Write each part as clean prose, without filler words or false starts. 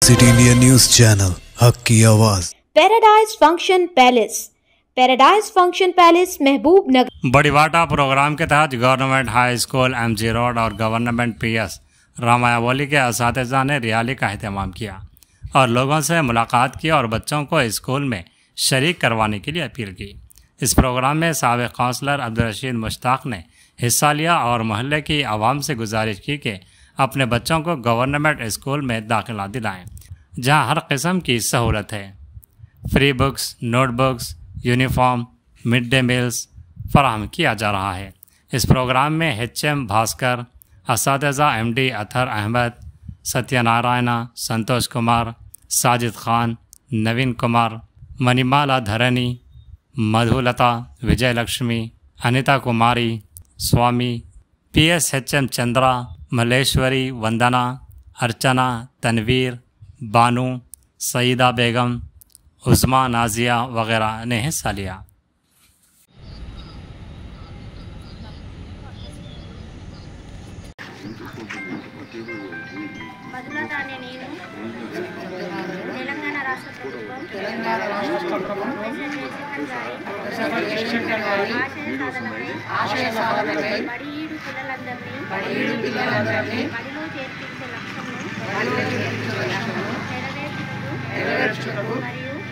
City India news channel हक की आवाज। पैराडाइज फंक्शन पैलेस महबूब नगर बड़ीवाटा प्रोग्राम के तहत government high school MG road और गवर्नमेंट पीएस रामायावली के असातिज़ा ने रैली का अहतमाम किया और लोगों से मुलाकात की और बच्चों को स्कूल में शरीक करवाने के लिए अपील की। इस प्रोग्राम में साबिक़ काउंसलर अब्दुल-रशीद मुश्ताक ने हिस्सा लिया और मोहल्ले की आवाम से गुजारिश की कि अपने बच्चों को गवर्नमेंट स्कूल में दाखिला दिलाएं, जहां हर किस्म की सहूलत है। Free books, notebooks, uniform, mid day meals फराहम किया जा रहा है। इस प्रोग्राम में HM भास्कर, असातिज़ा MD अतहर अहमद, सत्यनारायण, संतोष कुमार, साजिद खान, नवीन कुमार, मणिमाला धरणी, मधुलता, विजय लक्ष्मी, अनिता कुमारी, स्वामी, PS HM चंद्रा, मलेश्वरी, वंदना, अर्चना, तनवीर, बानू, सईदा बेगम, उज़मा, नाजिया वगैरह ने हिस्सा लिया। తెలంగాణ రాష్ట్ర ప్రభుత్వం ఆశయ సాధనపై బడిఈడు పిల్లలందరినీ బడిలో చేర్పించే లక్ష్యంను నెరవేర్చుటకు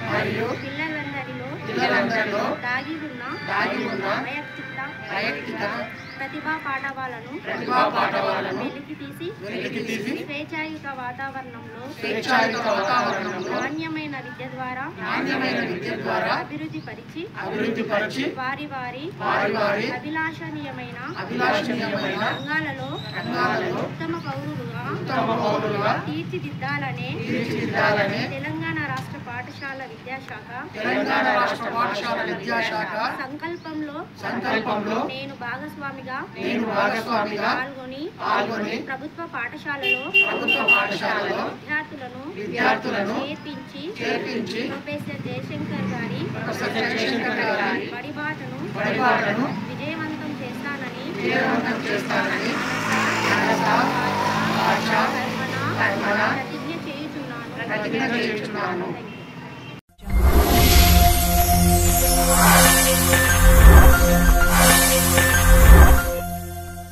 మరియు పిల్లలందరిలో దాగి ఉన్న వైయక్తిక ప్రతిభా పాఠవాలను వెలికి తీసి స్వేచ్ఛాయుత వాతావరణంలో నాణ్యమైన విద్య ద్వారా అభివృద్ధి పరిచి వారి అభిలాషణీయమైన రంగాలలో ఉత్తమ పౌరులుగా తీర్చిదిద్దాలనే తెలంగాణ రాష్ట్ర పాఠశాల విద్యాశాఖ సంకల్పంలో నేను భాగస్వామిగా పాల్గొని ప్రభుత్వ పాఠశాలలో విద్యార్థులను చేర్పించి ప్రొఫెసర్ జయశంకర్ గారి బడిబాటను విజయవంతం చేస్తానని ప్రతిజ్ఞ చేయుచున్నాను।